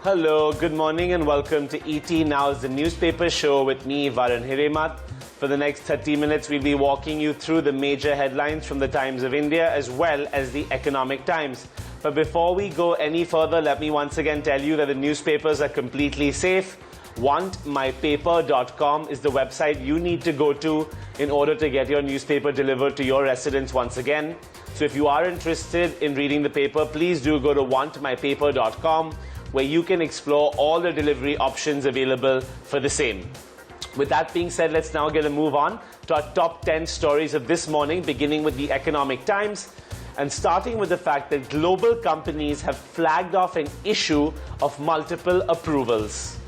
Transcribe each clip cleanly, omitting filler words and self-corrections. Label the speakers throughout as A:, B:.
A: Hello, good morning and welcome to ET Now's the newspaper show with me, Varun Hiremat. For the next 30 minutes, we'll be walking you through the major headlines from the Times of India as well as the Economic Times. But before we go any further, let me once again tell you that the newspapers are completely safe. WantMyPaper.com is the website you need to go to in order to get your newspaper delivered to your residence once again. So if you are interested in reading the paper, please do go to WantMyPaper.com, where you can explore all the delivery options available for the same. With that being said, let's now get a move on to our top 10 stories of this morning, beginning with the Economic Times and starting with the fact that global companies have flagged off an issue of multiple approvals.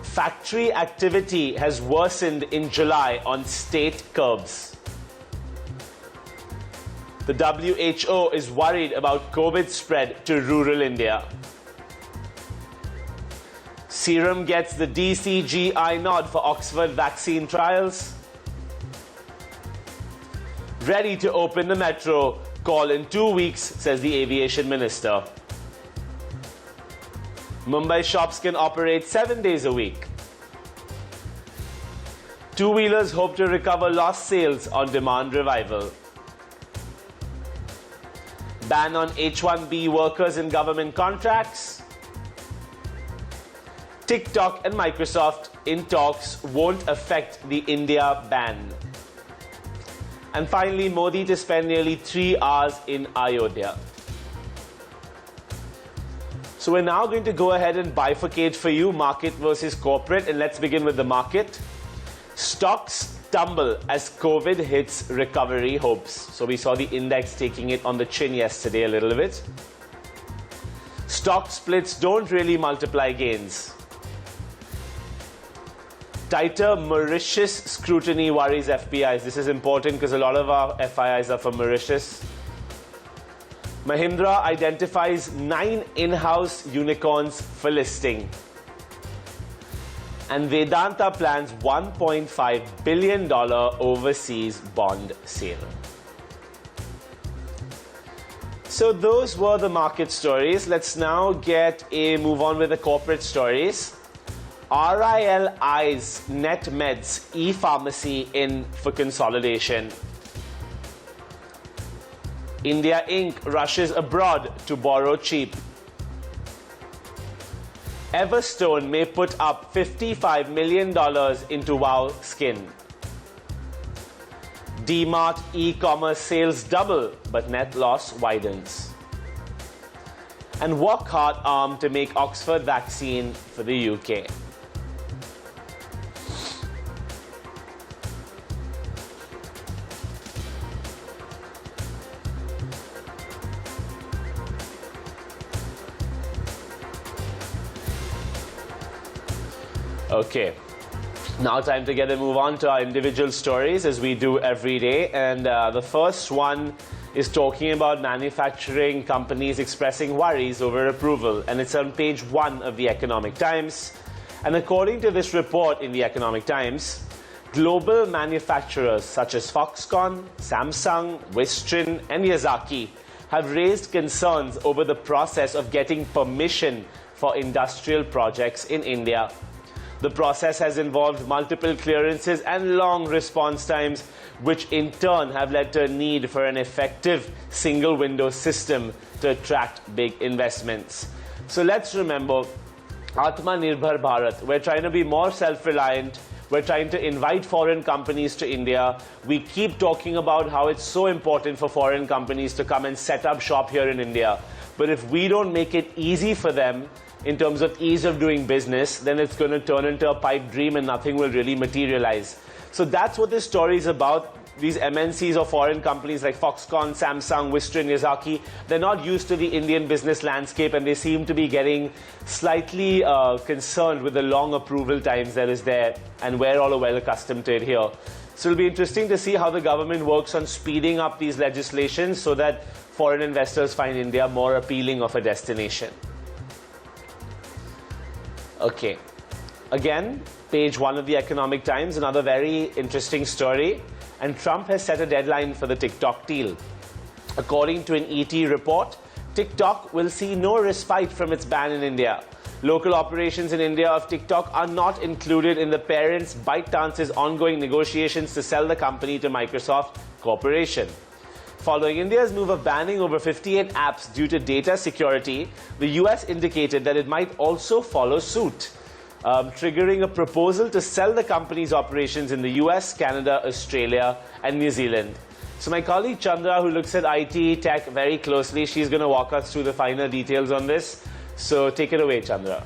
A: Factory activity has worsened in July on state curbs. The WHO is worried about COVID spread to rural India. Serum gets the DGCI nod for Oxford vaccine trials. Ready to open the metro, call in 2 weeks, says the Aviation Minister. Mumbai shops can operate 7 days a week. Two-wheelers hope to recover lost sales on demand revival. Ban on H-1B workers in government contracts. TikTok and Microsoft in talks won't affect the India ban. And finally, Modi to spend nearly 3 hours in Ayodhya. So we're now going to go ahead and bifurcate for you market versus corporate, and let's begin with the market. Stocks tumble as COVID hits recovery hopes. So we saw the index taking it on the chin yesterday a little bit. Stock splits don't really multiply gains. Tighter Mauritius scrutiny worries FPIs. This is important because a lot of our FIIs are from Mauritius. Mahindra identifies 9 in-house unicorns for listing. And Vedanta plans $1.5 billion overseas bond sale. So those were the market stories. Let's now get a move on with the corporate stories. RIL eyes NetMeds e-pharmacy in for consolidation. India Inc. rushes abroad to borrow cheap. Everstone may put up $55 million into Wow Skin. DMart e-commerce sales double, but net loss widens. And Wockhardt armed to make Oxford vaccine for the UK. Okay, now time to get a move on to our individual stories as we do every day. And the first one is talking about manufacturing companies expressing worries over approval. And it's on page 1 of the Economic Times. And according to this report in the Economic Times, global manufacturers such as Foxconn, Samsung, Wistron and Yazaki have raised concerns over the process of getting permission for industrial projects in India. The process has involved multiple clearances and long response times, which in turn have led to a need for an effective single window system to attract big investments. So let's remember, Atmanirbhar Bharat, we're trying to be more self-reliant. We're trying to invite foreign companies to India. We keep talking about how it's so important for foreign companies to come and set up shop here in India. But if we don't make it easy for them, in terms of ease of doing business, then it's going to turn into a pipe dream and nothing will really materialize. So that's what this story is about. These MNCs or foreign companies like Foxconn, Samsung, Wistron, Yazaki, they're not used to the Indian business landscape and they seem to be getting slightly concerned with the long approval times that is there, and we're all well accustomed to it here. So it'll be interesting to see how the government works on speeding up these legislations so that foreign investors find India more appealing of a destination. Okay, again, page 1 of the Economic Times, another very interesting story. And Trump has set a deadline for the TikTok deal. According to an ET report, TikTok will see no respite from its ban in India. Local operations in India of TikTok are not included in the parent's ByteDance's ongoing negotiations to sell the company to Microsoft Corporation. Following India's move of banning over 58 apps due to data security, the US indicated that it might also follow suit, triggering a proposal to sell the company's operations in the US, Canada, Australia, and New Zealand. So my colleague Chandra, who looks at IT tech very closely, she's going to walk us through the finer details on this. So take it away, Chandra.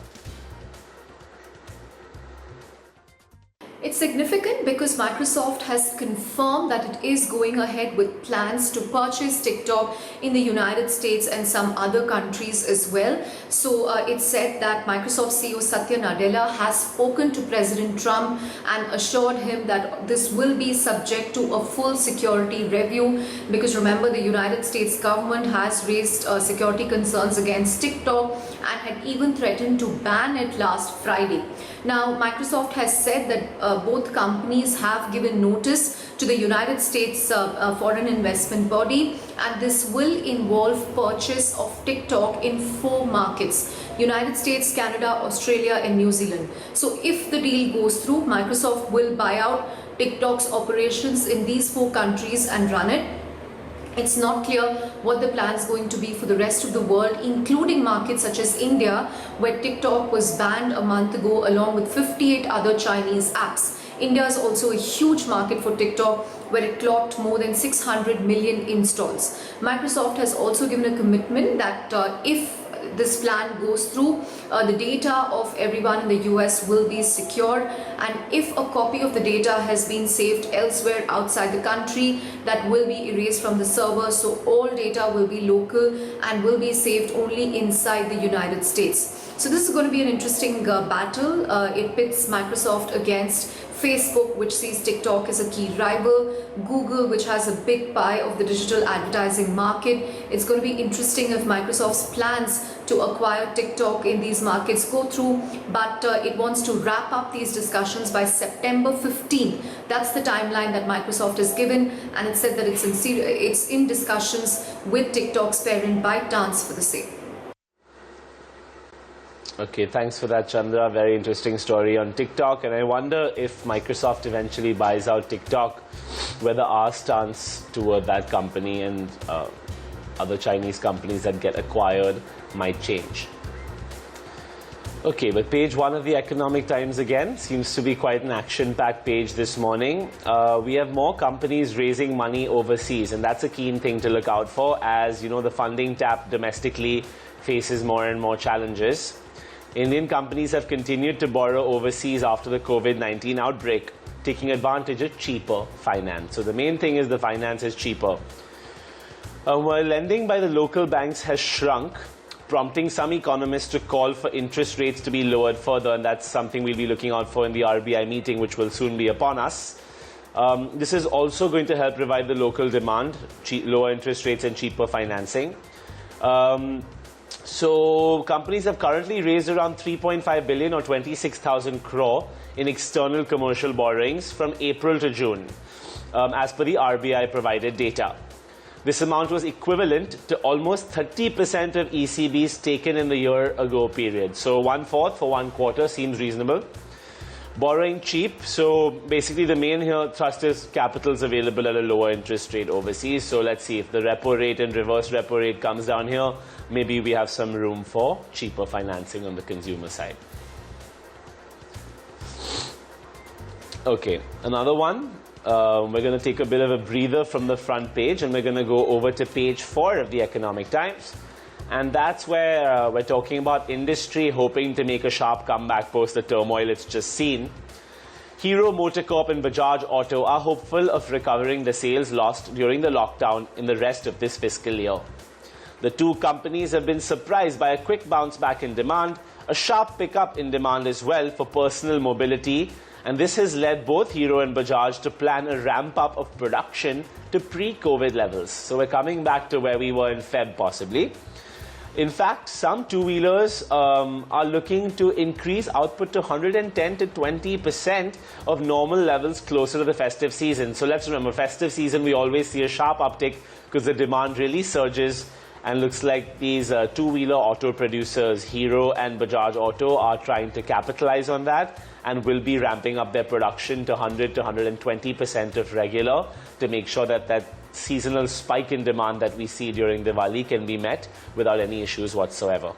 B: It's significant because Microsoft has confirmed that it is going ahead with plans to purchase TikTok in the United States and some other countries as well. So it said that Microsoft CEO Satya Nadella has spoken to President Trump and assured him that this will be subject to a full security review, because remember, the United States government has raised security concerns against TikTok and had even threatened to ban it last Friday. Now, Microsoft has said that both companies have given notice to the United States Foreign Investment Body, and this will involve purchase of TikTok in 4 markets: United States, Canada, Australia, and New Zealand. So if the deal goes through, Microsoft will buy out TikTok's operations in these 4 countries and run it. It's not clear what the plan is going to be for the rest of the world, including markets such as India, where TikTok was banned a month ago along with 58 other Chinese apps. India is also a huge market for TikTok, where it clocked more than 600 million installs. Microsoft has also given a commitment that if this plan goes through, the data of everyone in the US will be secured, and if a copy of the data has been saved elsewhere outside the country, that will be erased from the server. So all data will be local and will be saved only inside the United States. So this is going to be an interesting battle. It pits Microsoft against Facebook, which sees TikTok as a key rival, Google, which has a big pie of the digital advertising market. It's going to be interesting if Microsoft's plans to acquire TikTok in these markets go through, but it wants to wrap up these discussions by September 15. That's the timeline that Microsoft has given, and it said that it's in discussions with TikTok's parent ByteDance for the same.
A: Okay, thanks for that, Chandra. Very interesting story on TikTok. And I wonder if Microsoft eventually buys out TikTok, whether our stance toward that company and other Chinese companies that get acquired might change. Okay, but page 1 of the Economic Times again seems to be quite an action-packed page this morning. We have more companies raising money overseas, and that's a keen thing to look out for, as you know, the funding tap domestically faces more and more challenges. Indian companies have continued to borrow overseas after the COVID-19 outbreak, taking advantage of cheaper finance. So the main thing is the finance is cheaper. While lending by the local banks has shrunk, prompting some economists to call for interest rates to be lowered further, and that's something we'll be looking out for in the RBI meeting, which will soon be upon us. This is also going to help revive the local demand, lower interest rates and cheaper financing. So companies have currently raised around 3.5 billion or 26,000 crore in external commercial borrowings from April to June, as per the RBI provided data. This amount was equivalent to almost 30% of ECB's taken in the year-ago period. So 1/4 for 1 quarter seems reasonable. Borrowing cheap, so basically the main here thrust is capital is available at a lower interest rate overseas. So let's see if the repo rate and reverse repo rate comes down here, maybe we have some room for cheaper financing on the consumer side. Okay, another one. We're going to take a bit of a breather from the front page, and we're going to go over to page 4 of the Economic Times. And that's where we're talking about industry hoping to make a sharp comeback post the turmoil it's just seen. Hero MotoCorp and Bajaj Auto are hopeful of recovering the sales lost during the lockdown in the rest of this fiscal year. The two companies have been surprised by a quick bounce back in demand, a sharp pickup in demand as well for personal mobility, and this has led both Hero and Bajaj to plan a ramp up of production to pre-COVID levels. So we're coming back to where we were in Feb possibly. In fact, some two-wheelers are looking to increase output to 110 to 20% of normal levels closer to the festive season. So let's remember, festive season, we always see a sharp uptick because the demand really surges And looks like these two-wheeler auto producers, Hero and Bajaj Auto, are trying to capitalize on that and will be ramping up their production to 100 to 120% of regular to make sure that that seasonal spike in demand that we see during Diwali can be met without any issues whatsoever.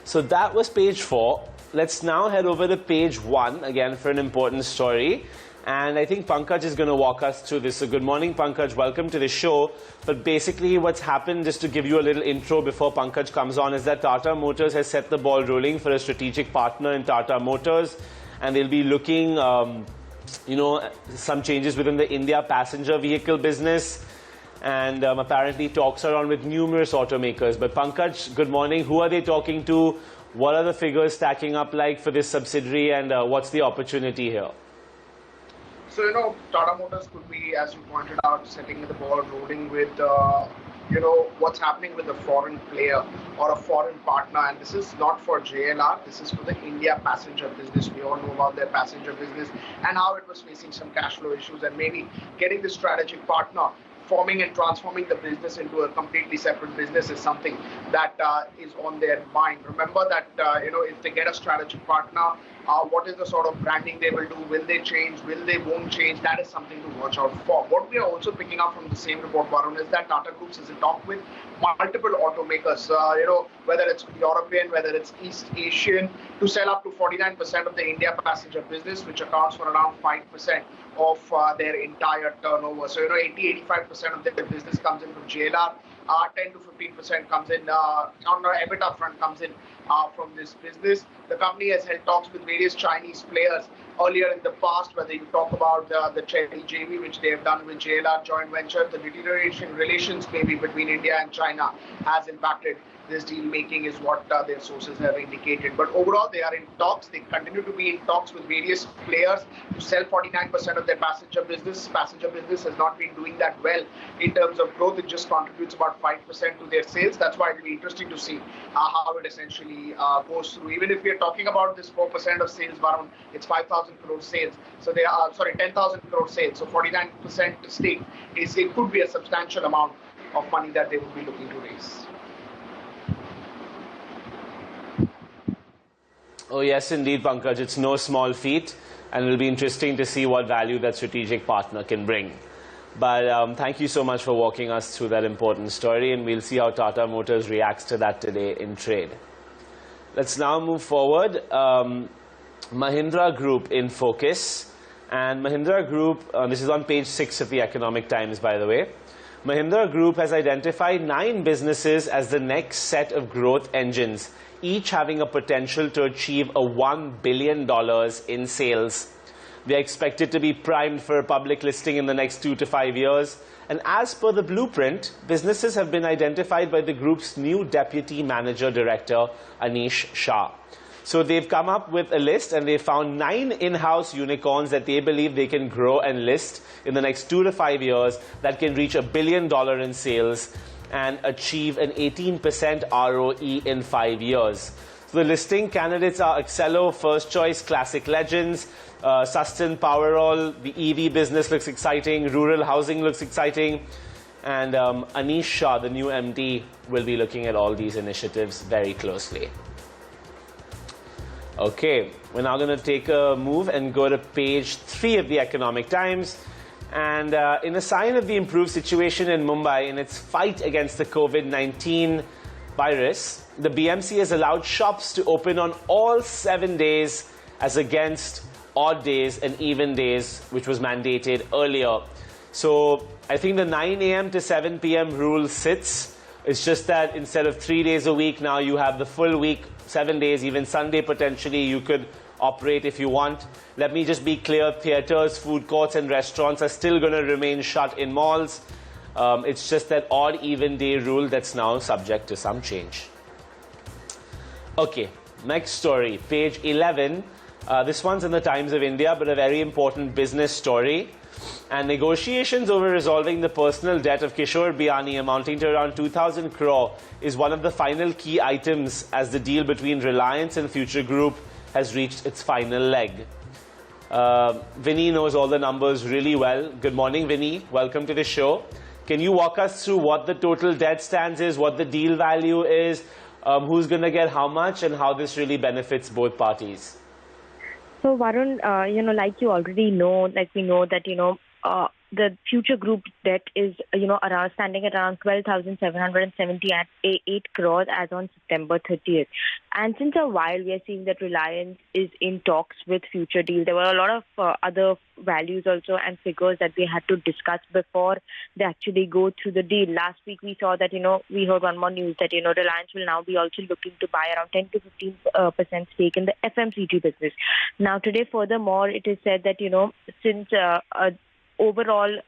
A: So that was page 4. Let's now head over to page 1 again for an important story. And I think Pankaj is going to walk us through this. So good morning, Pankaj. Welcome to the show. But basically what's happened, just to give you a little intro before Pankaj comes on, is that Tata Motors has set the ball rolling for a strategic partner in Tata Motors. And they'll be looking, some changes within the India passenger vehicle business. And apparently talks are on with numerous automakers. But Pankaj, good morning. Who are they talking to? What are the figures stacking up like for this subsidiary? And what's the opportunity here?
C: So, Tata Motors could be, as you pointed out, setting the ball rolling with, what's happening with a foreign player or a foreign partner. And this is not for JLR, this is for the India passenger business. We all know about their passenger business and how it was facing some cash flow issues, and maybe getting the strategic partner, forming and transforming the business into a completely separate business is something that is on their mind. Remember that, if they get a strategic partner, what is the sort of branding they will do? Will they change? Will they won't change? That is something to watch out for. What we are also picking up from the same report, Varun, is that Tata Group is in talk with multiple automakers, whether it's European, whether it's East Asian, to sell up to 49% of the India passenger business, which accounts for around 5% of their entire turnover. So, 80-85% of their business comes in from JLR. 10 to 15% comes in on the EBITDA front comes in from this business. The company has held talks with various Chinese players earlier in the past, whether you talk about the Cherry JV, which they have done with JLR joint venture. The deterioration relations maybe between India and China has impacted this deal making, is what their sources have indicated. But overall, they are in talks. They continue to be in talks with various players to sell 49% of their passenger business. Passenger business has not been doing that well in terms of growth. It just contributes about 5% to their sales. That's why it will be interesting to see how it essentially goes through. Even if we are talking about this 4% of sales, Varun, it's 5,000 crore sales. So they are, 10,000 crore sales. So 49% stake it could be a substantial amount of money that they would be looking to raise.
A: Oh yes, indeed, Pankaj. It's no small feat, and it'll be interesting to see what value that strategic partner can bring. But thank you so much for walking us through that important story, and we'll see how Tata Motors reacts to that today in trade. Let's now move forward. Mahindra Group in focus. And Mahindra Group, this is on page 6 of the Economic Times, by the way. Mahindra Group has identified 9 businesses as the next set of growth engines, each having a potential to achieve a $1 billion in sales. They are expected to be primed for a public listing in the next 2 to 5 years. And as per the blueprint, businesses have been identified by the group's new Deputy Manager Director, Anish Shah. So they've come up with a list, and they found 9 in-house unicorns that they believe they can grow and list in the next 2 to 5 years that can reach $1 billion in sales and achieve an 18% ROE in 5 years. So the listing candidates are Excello, First Choice, Classic Legends, Sustain Powerall. The EV business looks exciting, rural housing looks exciting, and Anish Shah, the new MD, will be looking at all these initiatives very closely. Okay, we're now going to take a move and go to page 3 of the Economic Times. And in a sign of the improved situation in Mumbai in its fight against the COVID-19 virus, the BMC has allowed shops to open on all 7 days as against odd days and even days, which was mandated earlier. So I think the 9 a.m. to 7 p.m. rule sits. It's just that instead of 3 days a week, now you have the full week, 7 days, even Sunday potentially you could operate if you want. Let me just be clear, theatres, food courts and restaurants are still going to remain shut in malls. It's just that odd even day rule that's now subject to some change. Okay, next story, page 11. This one's in the Times of India, but a very important business story. And negotiations over resolving the personal debt of Kishore Biani amounting to around 2,000 crore is one of the final key items as the deal between Reliance and Future Group has reached its final leg. Vinny knows all the numbers really well. Good morning, Vinny. Welcome to the show. Can you walk us through what the total debt stands is, what the deal value is, who's going to get how much, and how this really benefits both parties?
D: So Varun, like you already know, like we know that, the future group debt is, around standing at around 12,778 crores as on September 30th. And since a while, we are seeing that Reliance is in talks with Future Deal. There were a lot of other values also and figures that they had to discuss before they actually go through the deal. Last week, we saw that, we heard one more news that, Reliance will now be also looking to buy around 10 to 15% stake in the FMCG business. Now, today, furthermore, it is said that, since overall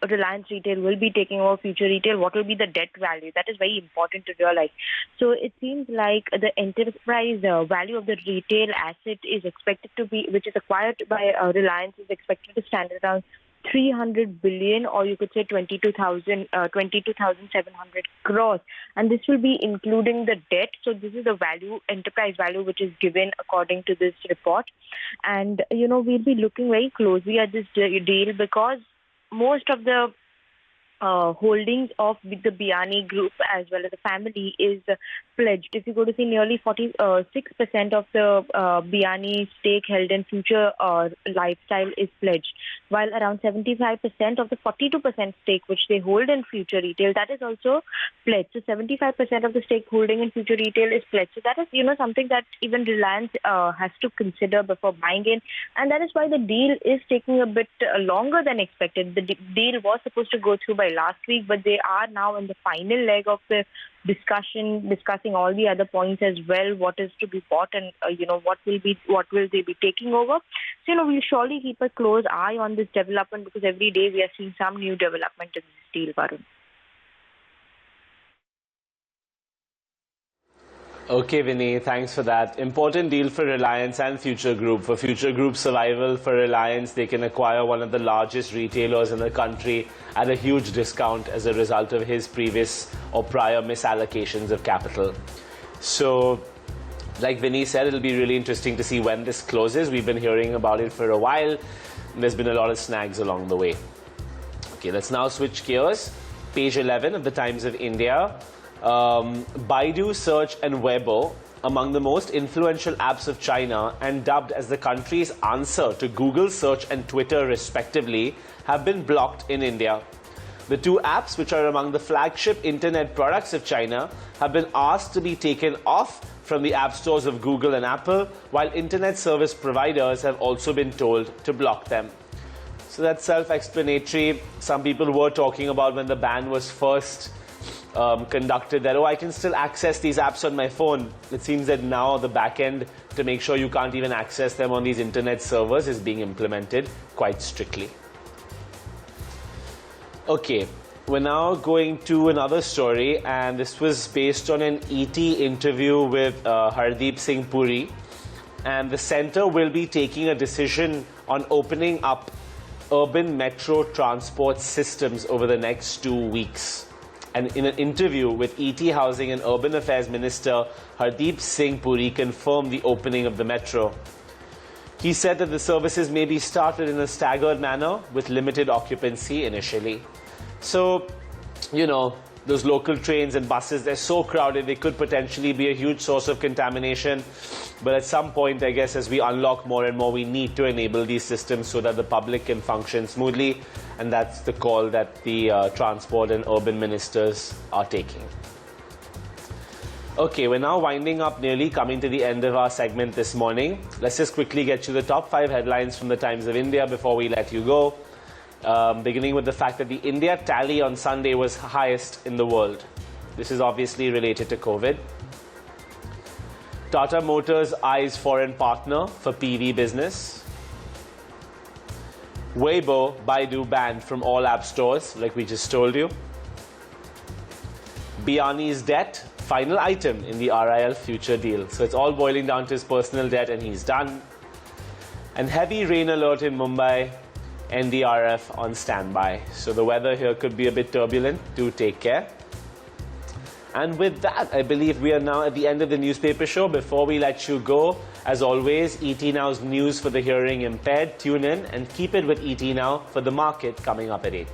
D: Reliance Retail will be taking over Future Retail, what will be the debt value? That is very important to realize. So it seems like the enterprise value of the retail asset is expected to be, which is acquired by Reliance, is expected to stand at around 300 billion, or you could say 22,700 crores. And this will be including the debt. So this is the value, enterprise value, which is given according to this report. And, we'll be looking very closely at this deal because most of the holdings of the Biani group as well as the family is pledged. If you go to see, nearly 46% of the Biani stake held in Future Lifestyle is pledged, while around 75% of the 42% stake which they hold in Future Retail, that is also pledged. So 75% of the stake holding in Future Retail is pledged. So that is, something that even Reliance has to consider before buying in, and that is why the deal is taking a bit longer than expected. The deal was supposed to go through by last week, but they are now in the final leg of the discussing all the other points as well, what is to be bought and what will they be taking over. So we'll surely keep a close eye on this development because every day we are seeing some new development in this deal, Varun.
A: Okay, Vinny, thanks for that. Important deal for Reliance and Future Group. For Future Group's survival, for Reliance, they can acquire one of the largest retailers in the country at a huge discount as a result of his previous or prior misallocations of capital. So, like Vinny said, it'll be really interesting to see when this closes. We've been hearing about it for a while, and there's been a lot of snags along the way. Okay, let's now switch gears. Page 11 of the Times of India. Baidu Search and Weibo, among the most influential apps of China and dubbed as the country's answer to Google Search and Twitter respectively, have been blocked in India. The two apps, which are among the flagship internet products of China, have been asked to be taken off from the app stores of Google and Apple, while internet service providers have also been told to block them. So that's self-explanatory. Some people were talking about when the ban was first conducted that, I can still access these apps on my phone. It seems that now the back end to make sure you can't even access them on these internet servers is being implemented quite strictly. Okay, we're now going to another story, and this was based on an ET interview with Hardeep Singh Puri, and the centre will be taking a decision on opening up urban metro transport systems over the next 2 weeks. And in an interview with ET Housing and Urban Affairs Minister Hardeep Singh Puri confirmed the opening of the metro. He said that the services may be started in a staggered manner with limited occupancy initially. So, those local trains and buses, they're so crowded, they could potentially be a huge source of contamination. But at some point, I guess, as we unlock more and more, we need to enable these systems so that the public can function smoothly. And that's the call that the transport and urban ministers are taking. Okay, we're now winding up, nearly coming to the end of our segment this morning. Let's just quickly get to the top 5 headlines from the Times of India before we let you go. Beginning with the fact that the India tally on Sunday was highest in the world. This is obviously related to COVID. Tata Motors eyes foreign partner for PV business. Weibo, Baidu banned from all app stores, like we just told you. Biani's debt, final item in the RIL future deal. So it's all boiling down to his personal debt, and he's done. And heavy rain alert in Mumbai. NDRF on standby. So the weather here could be a bit turbulent. Do take care. And with that, I believe we are now at the end of the newspaper show. Before we let you go, as always, ET Now's news for the hearing impaired. Tune in and keep it with ET Now for the market coming up at 8.